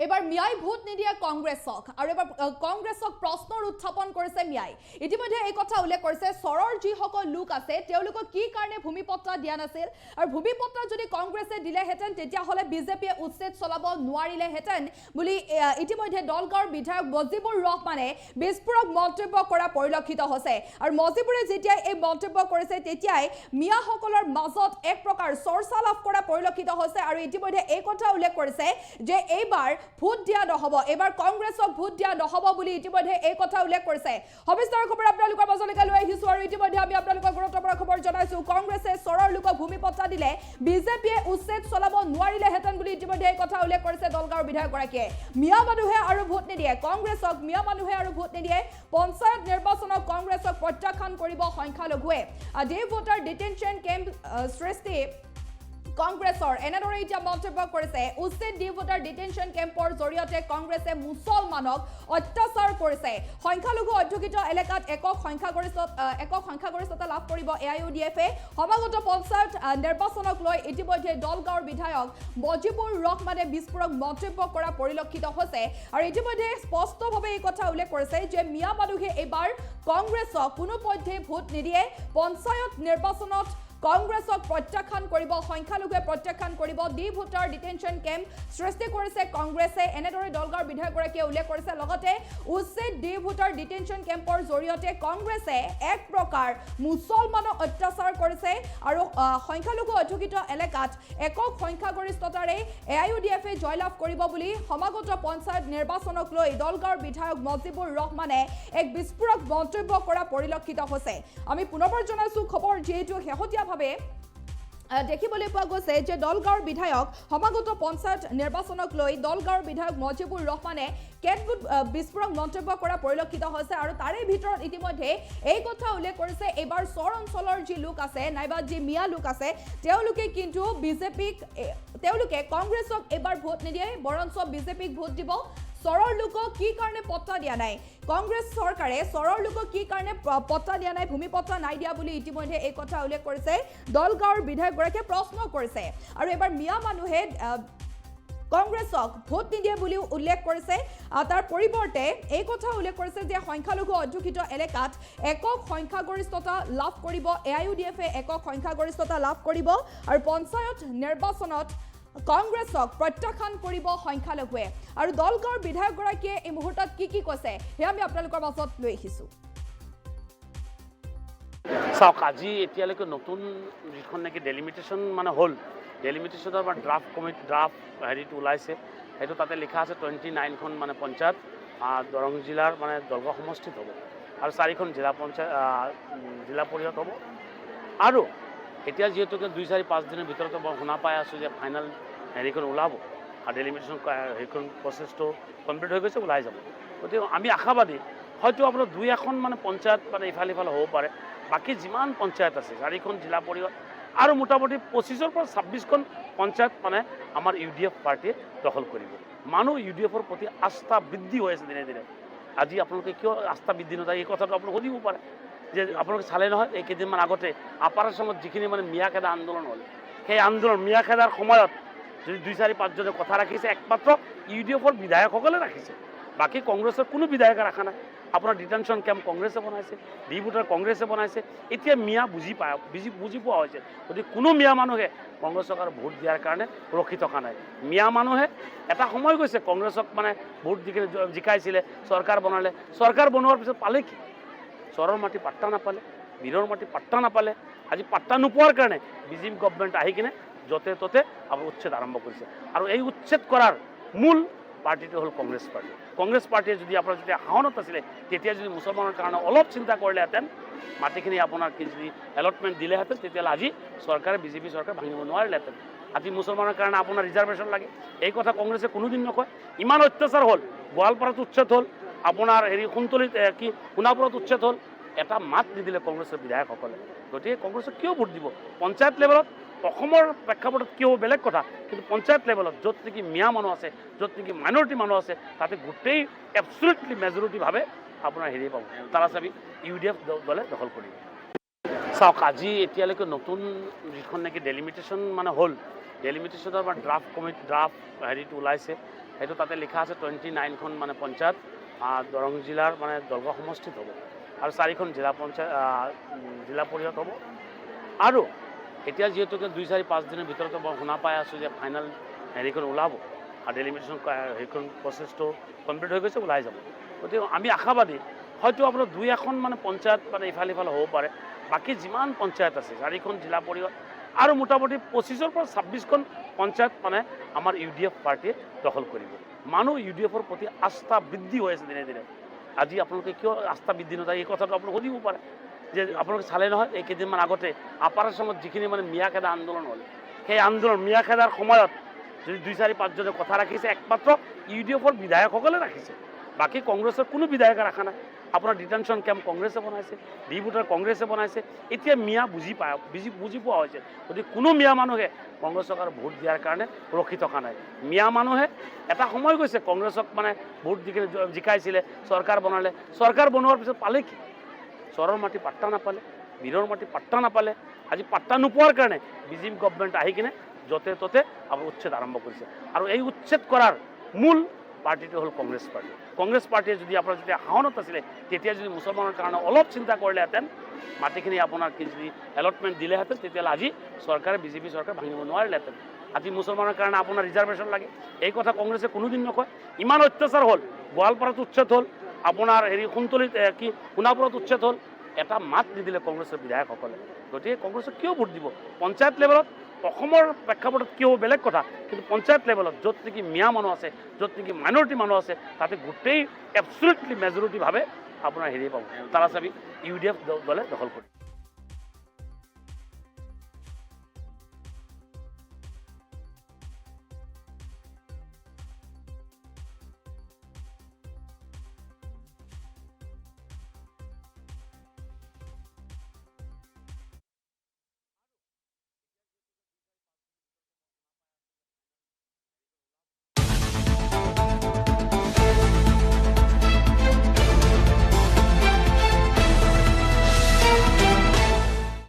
এবাৰ মিয়াই ভোট নিদিয়ে কংগ্ৰেছক আৰু এবাৰ কংগ্ৰেছক প্ৰশ্নৰ উত্থাপন কৰিছে মিয়াই ইতিমধ্যে এই কথা উল্লেখ কৰিছে সৰৰ যিসকল লোক আছে তেওঁলোকক কি কাৰণে ভূমিপত্তা দিয়া নাছিল আৰু ভূমিপত্তা যদি কংগ্ৰেছে দিলেহেঁতেন তেতিয়াহ'লে বিজেপিয়ে উচ্ছেদ চলাব নোৱাৰিলেহেঁতেন বুলি ইতিমধ্যে দলগাঁৱৰ বিধায়ক মজিবুৰ ৰহমানে বিস্ফোৰক মন্তব্য কৰা পৰিলক্ষিত হৈছে আৰু মজিবুৰে যেতিয়া এই মন্তব্য কৰিছে তেতিয়াই মিয়াসকলৰ মাজত এক প্ৰকাৰ চৰ্চা লাভ কৰা পৰিলক্ষিত হৈছে আৰু ইতিমধ্যে এই কথা উল্লেখ কৰিছে যে এইবাৰ ভোট দিয়া নহব এবাৰ কংগ্ৰেছক ভোট দিয়া নহব বুলি ইতিমধ্যে এই কথা উল্লেখ কৰিছে সবিস্তাৰ খবৰ আপোনালোকৰ মাজলৈকে লৈ আহিছো আৰু ইতিমধ্যে আমি আপোনালোকক গুৰুত্বপূৰ্ণ খবৰ জনাইছো কংগ্ৰেছে সৰৰ লোকক ভূমিপত্তা দিলে বিজেপিয়ে উচ্ছেদ চলাব নোৱাৰিলেহেঁতেন বুলি ইতিমধ্যে এই কথা উল্লেখ কৰিছে দলগাঁৱৰ বিধায়কগৰাকীয়ে মিয়া মানুহে আৰু ভোট নিদিয়ে কংগ্ৰেছক মিয়া মানুহে আৰু ভোট নিদিয়ে পঞ্চায়ত নিৰ্বাচনত কংগ্ৰেছক প্ৰত্যাখ্যান কৰিব সংখ্যালঘুৱে ডে ভোটাৰ ডিটেনশ্যন কেম্প সৃষ্টি কংগ্ৰেছৰ এনেদৰে এতিয়া মন্তব্য কৰিছে উচ্ছেদ ডি ভোটাৰ ডিটেনশ্যন কেম্পৰ জৰিয়তে কংগ্ৰেছে মুছলমানক অত্যাচাৰ কৰিছে সংখ্যালঘু অধ্যুষিত এলেকাত একক সংখ্যাগৰিষ্ঠতা লাভ কৰিব এআইইউডিএফে সমাগত পঞ্চায়ত নিৰ্বাচনক লৈ ইতিমধ্যে দলগাঁৱৰ বিধায়ক মজিবুৰ ৰহমানে বিস্ফোৰক মন্তব্য কৰা পৰিলক্ষিত হৈছে আৰু ইতিমধ্যে স্পষ্টভাৱে এই কথা উল্লেখ কৰিছে যে মিয়া মানুহে এইবাৰ কংগ্ৰেছক কোনোপধ্যে ভোট নিদিয়ে পঞ্চায়ত নিৰ্বাচনত কংগ্ৰেছক প্ৰত্যাখ্যান কৰিব সংখ্যালঘুৱে প্ৰত্যাখ্যান কৰিব ডি ভোটাৰ ডিটেনশ্যন কেম্প সৃষ্টি কৰিছে কংগ্ৰেছে এনেদৰে দলগাঁৱৰ বিধায়কগৰাকীয়ে উল্লেখ কৰিছে লগতে উচ্ছেদ ডি ভোটাৰ ডিটেনশ্যন কেম্পৰ জৰিয়তে কংগ্ৰেছে এক প্ৰকাৰ মুছলমানক অত্যাচাৰ কৰিছে আৰু সংখ্যালঘু অধ্যুষিত এলেকাত একক সংখ্যাগৰিষ্ঠতাৰে এআইইউডিএফে জয়লাভ কৰিব বুলি সমাগত পঞ্চায়ত নিৰ্বাচনক লৈ দলগাঁৱৰ বিধায়ক মজিবুৰ ৰহমানে এক বিস্ফোৰক মন্তব্য কৰা পৰিলক্ষিত হৈছে আমি পুনৰ জনাইছো খবৰ যিহেতু শেহতীয়া দেখিবলৈ পোৱা গৈছে যে দলগাঁৱৰ বিধায়ক সমাগত পঞ্চায়ত নিৰ্বাচনক লৈ দলগাঁৱৰ বিধায়ক মজিবুৰ ৰহমানে কেতবোৰ বিস্ফোৰক মন্তব্য কৰা পৰিলক্ষিত হৈছে আৰু তাৰে ভিতৰত ইতিমধ্যে এই কথা উল্লেখ কৰিছে এইবাৰ চৰ অঞ্চলৰ যি লোক আছে নাইবা যি মিয়া লোক আছে তেওঁলোকে কিন্তু তেওঁলোকে কংগ্ৰেছক এইবাৰ ভোট নিদিয়ে বৰঞ্চ বিজেপিক ভোট দিব সৰৰ লোকক কি কাৰণে পত্তা দিয়া নাই কংগ্ৰেছ চৰকাৰে সৰৰ লোকক কি কাৰণে পত্তা দিয়া নাই ভূমিপত্তা নাই দিয়া বুলি ইতিমধ্যে এই কথা উল্লেখ কৰিছে দলগাঁৱৰ বিধায়কগৰাকীয়ে প্ৰশ্ন কৰিছে আৰু এবাৰ মিয়া মানুহে কংগ্ৰেছক ভোট নিদিয়ে বুলিও উল্লেখ কৰিছে তাৰ পৰিৱৰ্তে এই কথা উল্লেখ কৰিছে যে সংখ্যালঘু অধ্যুষিত এলেকাত একক সংখ্যাগৰিষ্ঠতা লাভ কৰিব এআইইউডিএফে একক সংখ্যাগৰিষ্ঠতা লাভ কৰিব আৰু পঞ্চায়ত নিৰ্বাচনত কংগ্ৰেছক প্ৰত্যাখ্যান কৰিব সংখ্যালঘুৱে আৰু দলগাঁৱৰ বিধায়কগৰাকীয়ে এই মুহূৰ্তত কি কৈছে সেয়া আমি আপোনালোকৰ মাজত লৈ আহিছোঁ চাওক আজি এতিয়ালৈকে নতুন যিখন নেকি ডেলিমিটেশ্যন মানে হ'ল ডেলিমিটেশ্যনৰ বা ড্ৰাফ্ট হেৰিটো ওলাইছে সেইটো তাতে লিখা আছে 29খন মানে পঞ্চায়ত দৰং জিলাৰ মানে দলগাঁও সমষ্টিত হ'ব আৰু 4খন জিলা পৰিষদ হ'ব আৰু এতিয়া যিহেতুকে 2-4-5 দিনৰ ভিতৰতে মই শুনা পাই আছোঁ যে ফাইনেল হেৰিখন ওলাব আৰু ডেলিমিটেশ্যন সেইখন প্ৰচেছটো কমপ্লিট হৈ গৈছে ওলাই যাব গতিকে আমি আশাবাদী হয়তো আপোনাৰ 2-1খন মানে পঞ্চায়ত মানে ইফালে হ'ব পাৰে বাকী যিমান পঞ্চায়ত আছে 4খন জিলা পৰিষদ আৰু মোটামুটি 25ৰ পৰা 26খন পঞ্চায়ত মানে আমাৰ ইউডিএফ পাৰ্টীয়ে দখল কৰিব মানুহ ইউডিএফৰ প্ৰতি আস্থা বৃদ্ধি হৈ আছে দিনে দিনে আজি আপোনালোকে কিয় আস্থা বৃদ্ধি নকৰে এই কথাটো আপোনালোকে সুধিব পাৰে যে আপোনালোকে চালে নহয় এই কেইদিনমান আগতে আপাৰ আছামত যিখিনি মানে মিয়াখেদা আন্দোলন হ'ল সেই আন্দোলন মিয়াখেদাৰ সময়ত যদি 2-4-5 জনে কথা ৰাখিছে একমাত্ৰ ইউডিএফৰ বিধায়কসকলে ৰাখিছে বাকী কংগ্ৰেছৰ কোনো বিধায়কে ৰখা নাই আপোনাৰ ডিটেনশ্যন কেম্প কংগ্ৰেছে বনাইছে ডি ভোটাৰ কংগ্ৰেছে বনাইছে এতিয়া মিয়া বুজি পোৱা হৈছে গতিকে কোনো মিয়া মানুহে কংগ্ৰেছক আৰু ভোট দিয়াৰ কাৰণে ৰখি থকা নাই মিয়া মানুহে এটা সময় গৈছে কংগ্ৰেছক মানে ভোট দি কিনে জিকাইছিলে চৰকাৰ বনালে চৰকাৰ বনোৱাৰ পিছত পালে কি চৰৰ মাটি পাট্টা নাপালে বীৰৰ মাটি পাট্টা নাপালে আজি পাট্টা নোপোৱাৰ কাৰণে বিজেপি গভৰ্ণমেণ্ট আহি কিনে য'তে ত'তে আপোনাৰ উচ্ছেদ আৰম্ভ কৰিছে আৰু এই উচ্ছেদ কৰাৰ মূল পাৰ্টিটো হ'ল কংগ্ৰেছ পাৰ্টীয়ে যদি আপোনাৰ যেতিয়া শাসনত আছিলে তেতিয়া যদি মুছলমানৰ কাৰণে অলপ চিন্তা কৰিলেহেঁতেন মাটিখিনি আপোনাৰ যদি এলটমেণ্ট দিলেহেঁতেন তেতিয়াহ'লে আজি চৰকাৰে বিজেপি চৰকাৰ ভাঙিব নোৱাৰিলেহেঁতেন আজি মুছলমানৰ কাৰণে আপোনাৰ ৰিজাৰ্ভেশ্যন লাগে এই কথা কংগ্ৰেছে কোনোদিন নকয় ইমান অত্যাচাৰ হ'ল গোৱালপাৰাত উচ্ছেদ হ'ল আপোনাৰ সোণতলীত সোণাপুৰত উচ্ছেদ হ'ল এটা মাত নিদিলে কংগ্ৰেছৰ বিধায়কসকলে গতিকে কংগ্ৰেছক কিয় ভোট দিব পঞ্চায়ত লেভেলত অসমৰ প্ৰেক্ষাপটত কি হ'ব বেলেগ কথা কিন্তু পঞ্চায়ত লেভেলত য'ত নেকি মিয়া মানুহ আছে য'ত নেকি মাইনৰিটি মানুহ আছে তাতে গোটেই এবছলিউটলি মেজৰিটিভাৱে আপোনাৰ পাব তাৰ চাবি ইউডিএফ দলে দখল কৰিব চাওক আজি এতিয়ালৈকে নতুন যিখন নেকি ডেলিমিটেশ্যন মানে হ'ল ডেলিমিটেশ্যনৰ বা ড্ৰাফ্ট হেৰিটো ওলাইছে সেইটো তাতে লিখা আছে 29খন মানে পঞ্চায়ত দৰং জিলাৰ মানে দলগাঁও সমষ্টিত হ'ব আৰু 4খন জিলা পঞ্চায়ত জিলা পৰিষদ হ'ব। আৰু এতিয়া যিহেতুকে 2-4-5 দিনৰ ভিতৰতে মই শুনা পাই আছোঁ যে ফাইনেল হেৰিখন ওলাব আৰু ডেলিমিটেশ্যন সেইখন প্ৰচেছটো কমপ্লিট হৈ গৈছে, ওলাই যাব। গতিকে আমি আশাবাদী হয়তো আপোনাৰ 2-1খন মানে পঞ্চায়ত মানে ইফালে সিফালে হ'ব পাৰে, বাকী যিমান পঞ্চায়ত আছে 4খন জিলা পৰিষদ আৰু মোটামুটি 25ৰ পৰা 26খন পঞ্চায়ত মানে আমাৰ UDF পাৰ্টীয়ে দখল কৰিব। মানুহ UDFৰ প্ৰতি আস্থা বৃদ্ধি হৈ আছে দিনে দিনে। আজি আপোনালোকে কিয় আস্থা বৃদ্ধি নকৰে এই কথাটো আপোনালোকে সুধিব পাৰে যে আপোনালোকে চালে নহয় এই কেইদিনমান আগতে আপাৰ আছামত যিখিনি মানে মিয়াখেদা আন্দোলন হ'ল, সেই আন্দোলন মিয়াখেদাৰ সময়ত যদি 2-4-5 জনে কথা ৰাখিছে একমাত্ৰ UDFৰ বিধায়কসকলে ৰাখিছে, বাকী কংগ্ৰেছৰ কোনো বিধায়কে ৰখা নাই। আপোনাৰ ডিটেনশ্যন কেম্প কংগ্ৰেছে বনাইছে, ডিভোটাৰ কংগ্ৰেছে বনাইছে, এতিয়া মিয়া বুজি পোৱা হৈছে। গতিকে কোনো মিয়া মানুহে কংগ্ৰেছক আৰু ভোট দিয়াৰ কাৰণে ৰখি থকা নাই। মিয়া মানুহে এটা সময় গৈছে কংগ্ৰেছক মানে ভোট দি কিনে জিকাইছিলে, চৰকাৰ বনালে, চৰকাৰ বনোৱাৰ পিছত পালে কি? চৰৰ মাটি পাট্টা নাপালে, বীৰৰ মাটি পাট্টা নাপালে। আজি পাট্টা নোপোৱাৰ কাৰণে BJP গভৰ্ণমেণ্ট আহি কিনে য'তে ত'তে আপোনাৰ উচ্ছেদ আৰম্ভ কৰিছে। আৰু এই উচ্ছেদ কৰাৰ মূল পাৰ্টিটো হ'ল কংগ্ৰেছ পাৰ্টি। কংগ্ৰেছ পাৰ্টিয়ে যদি আপোনাৰ যেতিয়া শাসনত আছিলে তেতিয়া যদি মুছলমানৰ কাৰণে অলপ চিন্তা কৰিলেহেঁতেন, মাটিখিনি আপোনাৰ যদি এলটমেণ্ট দিলেহেঁতেন, তেতিয়াহ'লে আজি চৰকাৰে BJP চৰকাৰ ভাঙিব নোৱাৰিলেহেঁতেন। আজি মুছলমানৰ কাৰণে আপোনাৰ ৰিজাৰ্ভেশ্যন লাগে, এই কথা কংগ্ৰেছে কোনোদিন নকয়। ইমান অত্যাচাৰ হ'ল, গোৱালপাৰাত উচ্ছেদ হ'ল, আপোনাৰ সোণতলীত সোণাপুৰত উচ্ছেদ হ'ল, এটা মাত নিদিলে কংগ্ৰেছৰ বিধায়কসকলে। গতিকে কংগ্ৰেছক কিয় ভোট দিব? পঞ্চায়ত লেভেলত অসমৰ প্ৰেক্ষাপটত কি হ'ব বেলেগ কথা, কিন্তু পঞ্চায়ত লেভেলত য'ত নেকি মিয়া মানুহ আছে, য'ত নেকি মাইনৰিটি মানুহ আছে, তাতে গোটেই এবছলিউটলি মেজৰিটিভাৱে আপোনাৰ হেৰি পাব, তাৰাচাবি UDF দলে দখল কৰিব।